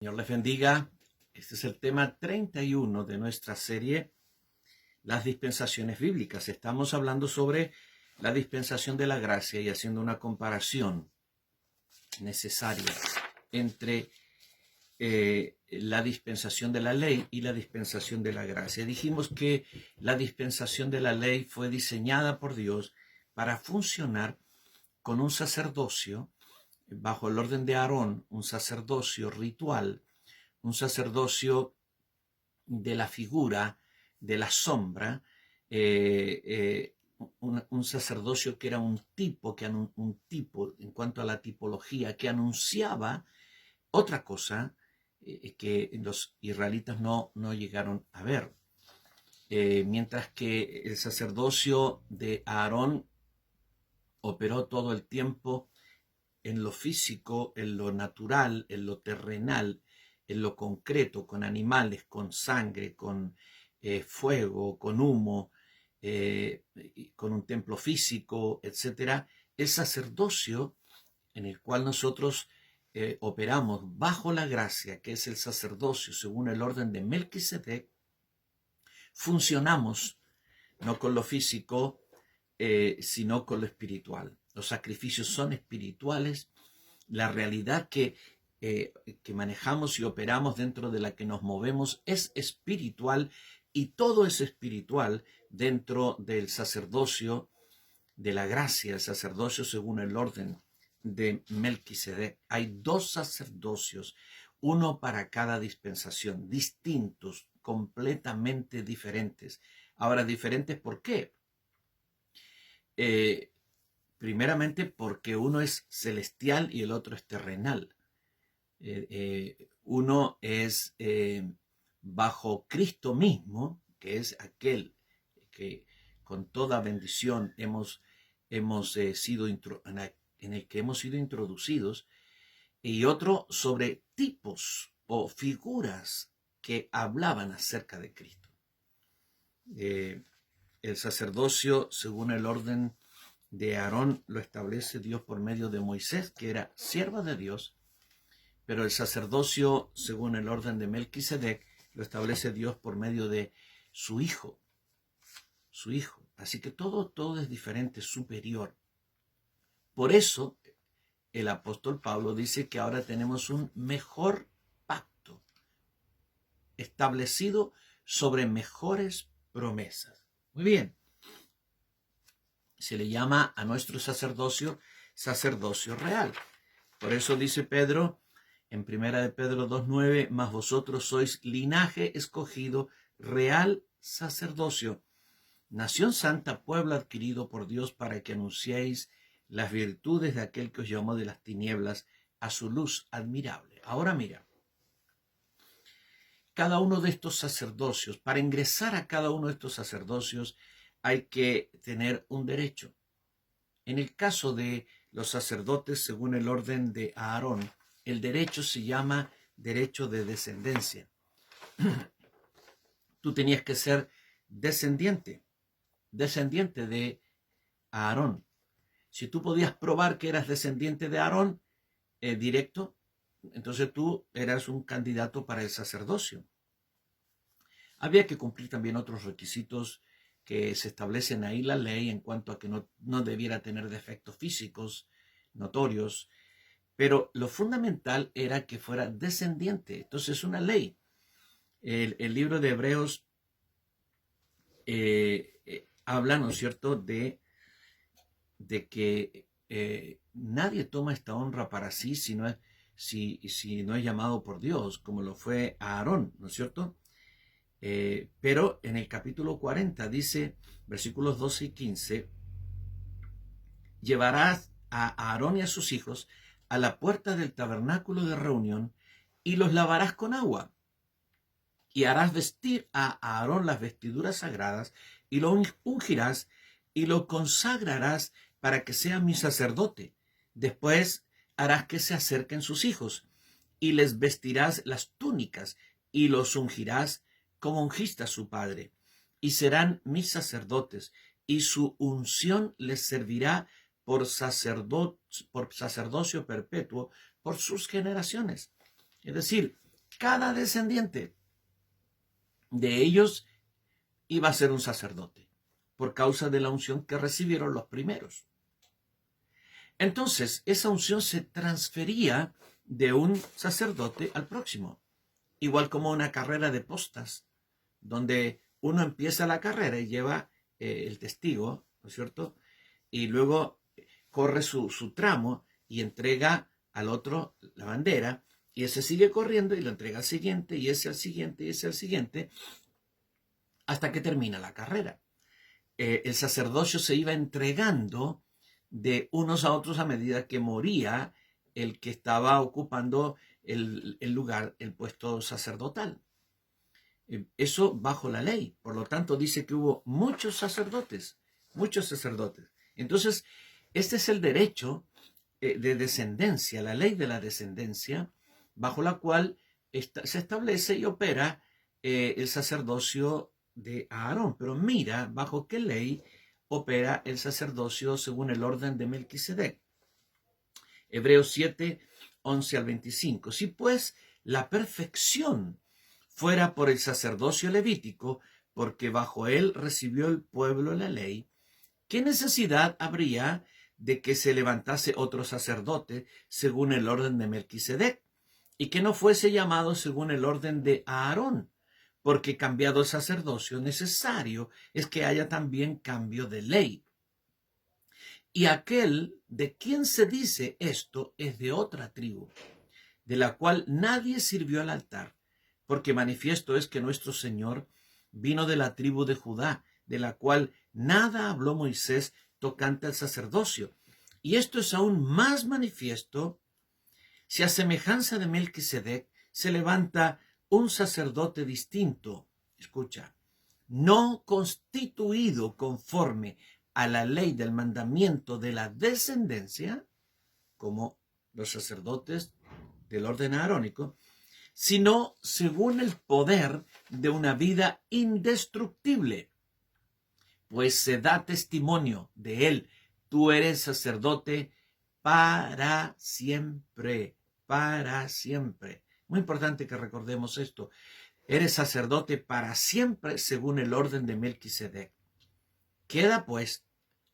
Señor les bendiga. Este es el tema 31 de nuestra serie, las dispensaciones bíblicas. Estamos hablando sobre la dispensación de la gracia y haciendo una comparación necesaria entre la dispensación de la ley y la dispensación de la gracia. Dijimos que la dispensación de la ley fue diseñada por Dios para funcionar con un sacerdocio bajo el orden de Aarón, un sacerdocio ritual, un sacerdocio de la figura, de la sombra, un sacerdocio que era un tipo en cuanto a la tipología, que anunciaba otra cosa que los israelitas no llegaron a ver. Mientras que el sacerdocio de Aarón operó todo el tiempo en lo físico, en lo natural, en lo terrenal, en lo concreto, con animales, con sangre, con fuego, con humo, con un templo físico, etc. El sacerdocio en el cual nosotros operamos bajo la gracia, que es el sacerdocio según el orden de Melquisedec, funcionamos no con lo físico, sino con lo espiritual. Los sacrificios son espirituales. La realidad que manejamos y operamos, dentro de la que nos movemos, es espiritual, y todo es espiritual dentro del sacerdocio de la gracia, el sacerdocio según el orden de Melquisedec. Hay dos sacerdocios, uno para cada dispensación, distintos, completamente diferentes. Ahora, diferentes, ¿por qué? Primeramente porque uno es celestial y el otro es terrenal. Uno es bajo Cristo mismo, que es aquel que con toda bendición sido en el que hemos sido introducidos, y otro sobre tipos o figuras que hablaban acerca de Cristo. El sacerdocio, según el orden de Aarón, lo establece Dios por medio de Moisés, que era siervo de Dios, pero el sacerdocio, según el orden de Melquisedec, lo establece Dios por medio de su Hijo. Así que todo es diferente, superior. Por eso, el apóstol Pablo dice que ahora tenemos un mejor pacto, establecido sobre mejores promesas. Muy bien. Se le llama a nuestro sacerdocio real. Por eso dice Pedro en 1 Pedro 2:9, mas vosotros sois linaje escogido, real sacerdocio, nación santa, pueblo adquirido por Dios, para que anunciéis las virtudes de aquel que os llamó de las tinieblas a su luz admirable. Ahora mira, cada uno de estos sacerdocios, para ingresar a cada uno de estos sacerdocios hay que tener un derecho. En el caso de los sacerdotes, según el orden de Aarón, el derecho se llama derecho de descendencia. Tú tenías que ser descendiente de Aarón. Si tú podías probar que eras descendiente de Aarón directo, entonces tú eras un candidato para el sacerdocio. Había que cumplir también otros requisitos que se establecen ahí la ley, en cuanto a que no debiera tener defectos físicos notorios, pero lo fundamental era que fuera descendiente. Entonces, una ley. El libro de Hebreos habla, ¿no es cierto?, de que nadie toma esta honra para sí si no es llamado por Dios, como lo fue Aarón, ¿no es cierto? Pero en el capítulo 40 dice, versículos 12 y 15, llevarás a Aarón y a sus hijos a la puerta del tabernáculo de reunión y los lavarás con agua. Y harás vestir a Aarón las vestiduras sagradas y lo ungirás y lo consagrarás para que sea mi sacerdote. Después harás que se acerquen sus hijos y les vestirás las túnicas y los ungirás como ungiste a su padre. Y serán mis sacerdotes, y su unción les servirá por sacerdocio perpetuo por sus generaciones. Es decir, cada descendiente de ellos iba a ser un sacerdote, por causa de la unción que recibieron los primeros. Entonces, esa unción se transfería de un sacerdote al próximo, igual como una carrera de postas, donde uno empieza la carrera y lleva el testigo, ¿no es cierto? Y luego corre su tramo y entrega al otro la bandera, y ese sigue corriendo y lo entrega al siguiente, y ese al siguiente, y ese al siguiente, hasta que termina la carrera. El sacerdocio se iba entregando de unos a otros a medida que moría el que estaba ocupando el lugar, el puesto sacerdotal. Eso bajo la ley. Por lo tanto, dice que hubo muchos sacerdotes, muchos sacerdotes. Entonces, este es el derecho de descendencia, la ley de la descendencia, bajo la cual se establece y opera el sacerdocio de Aarón. Pero mira, bajo qué ley opera el sacerdocio según el orden de Melquisedec. Hebreos 7, 11 al 25. Si pues la perfección fuera por el sacerdocio levítico, porque bajo él recibió el pueblo la ley, ¿qué necesidad habría de que se levantase otro sacerdote según el orden de Melquisedec, y que no fuese llamado según el orden de Aarón? Porque cambiado el sacerdocio, necesario es que haya también cambio de ley. Y aquel de quien se dice esto es de otra tribu, de la cual nadie sirvió al altar, porque manifiesto es que nuestro Señor vino de la tribu de Judá, de la cual nada habló Moisés tocante al sacerdocio. Y esto es aún más manifiesto si a semejanza de Melquisedec se levanta un sacerdote distinto, escucha, no constituido conforme a la ley del mandamiento de la descendencia, como los sacerdotes del orden arónico, sino según el poder de una vida indestructible, pues se da testimonio de él, tú eres sacerdote para siempre, para siempre. Muy importante que recordemos esto. Eres sacerdote para siempre según el orden de Melquisedec. Queda pues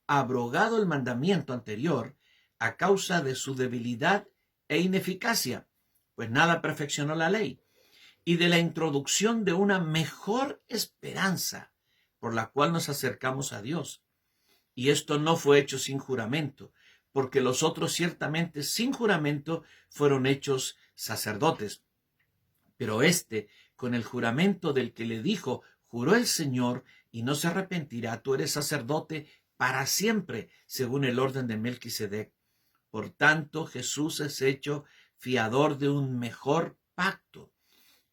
abrogado el mandamiento anterior a causa de su debilidad e ineficacia, pues nada perfeccionó la ley, y de la introducción de una mejor esperanza por la cual nos acercamos a Dios. Y esto no fue hecho sin juramento, porque los otros ciertamente sin juramento fueron hechos sacerdotes. Pero este, con el juramento del que le dijo, juró el Señor, y no se arrepentirá, tú eres sacerdote para siempre, según el orden de Melquisedec. Por tanto, Jesús es hecho fiador de un mejor pacto.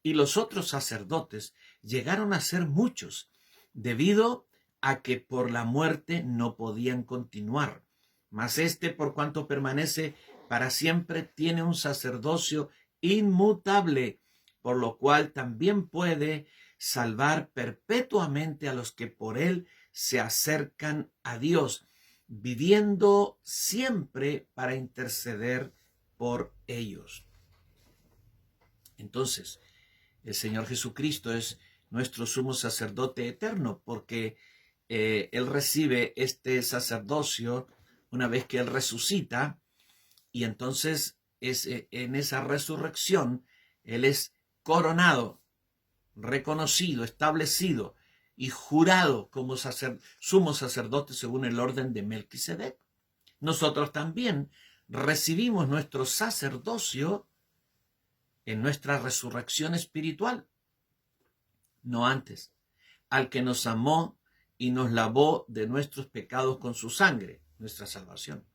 Y los otros sacerdotes llegaron a ser muchos, debido a que por la muerte no podían continuar. Mas este, por cuanto permanece para siempre, tiene un sacerdocio inmutable, por lo cual también puede salvar perpetuamente a los que por él se acercan a Dios, viviendo siempre para interceder por ellos. Entonces, el Señor Jesucristo es nuestro sumo sacerdote eterno, porque Él recibe este sacerdocio una vez que Él resucita, y entonces en esa resurrección Él es coronado, reconocido, establecido y jurado como sumo sacerdote según el orden de Melquisedec. Nosotros también recibimos nuestro sacerdocio en nuestra resurrección espiritual, no antes, al que nos amó y nos lavó de nuestros pecados con su sangre, nuestra salvación.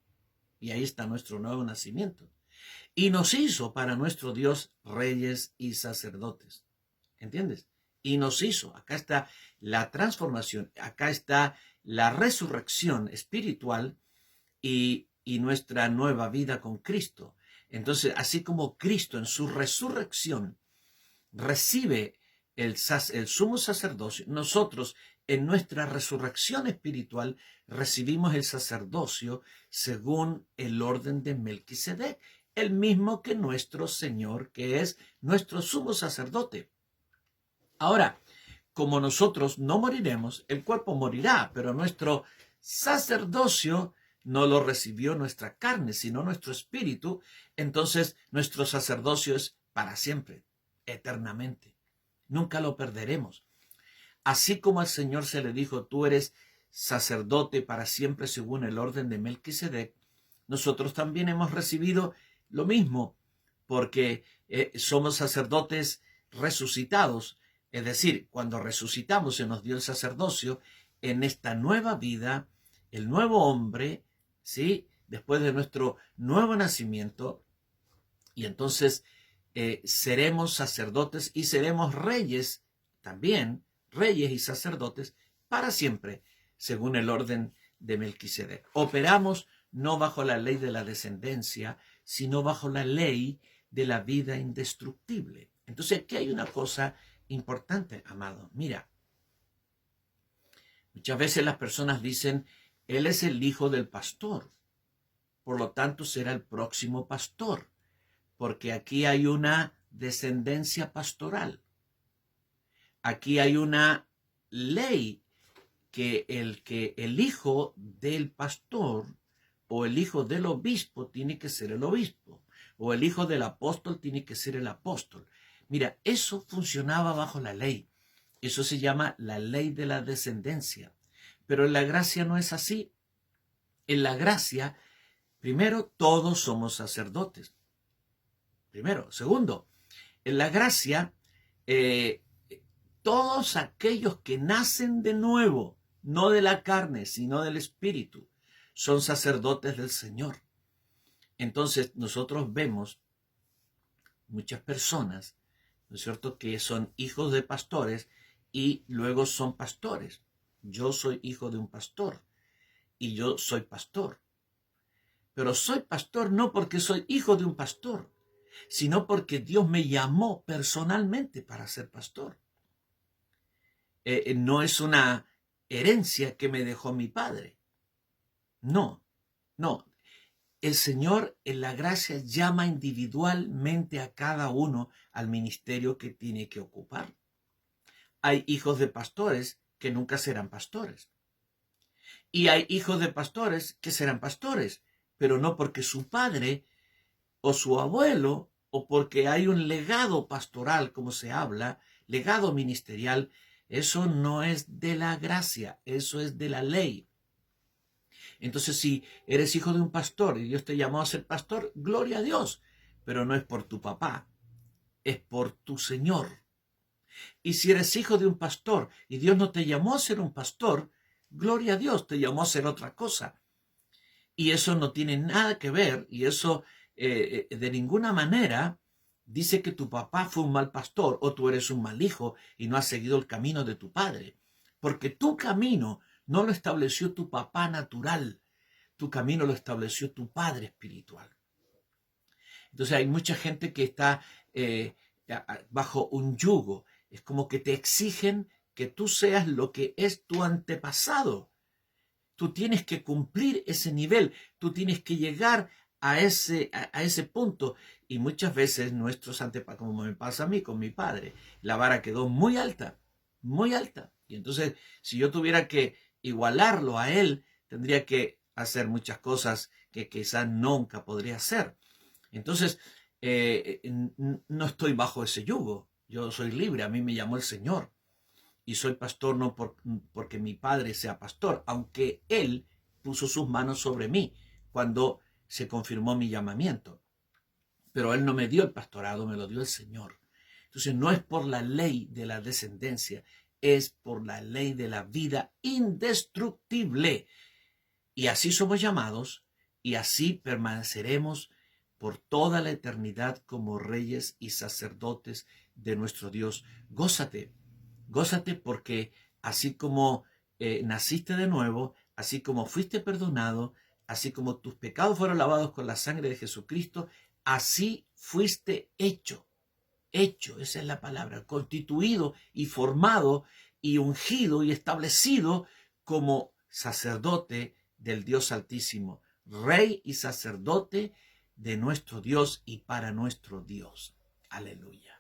Y ahí está nuestro nuevo nacimiento. Y nos hizo para nuestro Dios reyes y sacerdotes. ¿Entiendes? Y nos hizo. Acá está la transformación, acá está la resurrección espiritual y nuestra nueva vida con Cristo. Entonces, así como Cristo en su resurrección recibe el sumo sacerdocio, nosotros en nuestra resurrección espiritual recibimos el sacerdocio según el orden de Melquisedec. el mismo que nuestro Señor, que es nuestro sumo sacerdote. Ahora, como nosotros no moriremos, el cuerpo morirá, pero nuestro sacerdocio no lo recibió nuestra carne, sino nuestro espíritu. Entonces, nuestro sacerdocio es para siempre, eternamente. Nunca lo perderemos. Así como al Señor se le dijo, tú eres sacerdote para siempre según el orden de Melquisedec, nosotros también hemos recibido lo mismo, porque somos sacerdotes resucitados. Es decir, cuando resucitamos se nos dio el sacerdocio en esta nueva vida, el nuevo hombre, ¿sí? Después de nuestro nuevo nacimiento, y entonces seremos sacerdotes y seremos reyes también, reyes y sacerdotes para siempre, según el orden de Melquisedec. Operamos no bajo la ley de la descendencia, sino bajo la ley de la vida indestructible. Entonces aquí hay una cosa importante, amado. Mira, muchas veces las personas dicen, él es el hijo del pastor, por lo tanto será el próximo pastor, porque aquí hay una descendencia pastoral. Aquí hay una ley que el hijo del pastor o el hijo del obispo tiene que ser el obispo, o el hijo del apóstol tiene que ser el apóstol. Mira, eso funcionaba bajo la ley. Eso se llama la ley de la descendencia. Pero en la gracia no es así. En la gracia, primero, todos somos sacerdotes. Primero. Segundo, en la gracia, todos aquellos que nacen de nuevo, no de la carne, sino del Espíritu, son sacerdotes del Señor. Entonces, nosotros vemos muchas personas, ¿no es cierto?, que son hijos de pastores y luego son pastores. Yo soy hijo de un pastor y yo soy pastor. Pero soy pastor no porque soy hijo de un pastor, sino porque Dios me llamó personalmente para ser pastor. No es una herencia que me dejó mi padre. No, no. El Señor en la gracia llama individualmente a cada uno al ministerio que tiene que ocupar. Hay hijos de pastores que nunca serán pastores. Y hay hijos de pastores que serán pastores, pero no porque su padre o su abuelo o porque hay un legado pastoral, como se habla, legado ministerial. Eso no es de la gracia, eso es de la ley. Entonces, si eres hijo de un pastor y Dios te llamó a ser pastor, gloria a Dios, pero no es por tu papá, es por tu Señor. Y si eres hijo de un pastor y Dios no te llamó a ser un pastor, gloria a Dios, te llamó a ser otra cosa. Y eso no tiene nada que ver, y eso de ninguna manera dice que tu papá fue un mal pastor o tú eres un mal hijo y no has seguido el camino de tu padre. Porque tu camino no lo estableció tu papá natural, tu camino lo estableció tu padre espiritual. Entonces hay mucha gente que está bajo un yugo. Es como que te exigen que tú seas lo que es tu antepasado. Tú tienes que cumplir ese nivel, tú tienes que llegar a ese punto. Y muchas veces nuestros antepasados, como me pasa a mí con mi padre, la vara quedó muy alta, muy alta. Y entonces, si yo tuviera que igualarlo a él, tendría que hacer muchas cosas que quizás nunca podría hacer. Entonces, no estoy bajo ese yugo. Yo soy libre, a mí me llamó el Señor. Y soy pastor no porque mi padre sea pastor, aunque él puso sus manos sobre mí cuando se confirmó mi llamamiento. Pero él no me dio el pastorado, me lo dio el Señor. Entonces no es por la ley de la descendencia, es por la ley de la vida indestructible. Y así somos llamados y así permaneceremos por toda la eternidad como reyes y sacerdotes de nuestro Dios. Gózate. Gózate porque así como naciste de nuevo, así como fuiste perdonado, así como tus pecados fueron lavados con la sangre de Jesucristo, así fuiste hecho, esa es la palabra, constituido y formado y ungido y establecido como sacerdote del Dios Altísimo, rey y sacerdote de nuestro Dios y para nuestro Dios. Aleluya.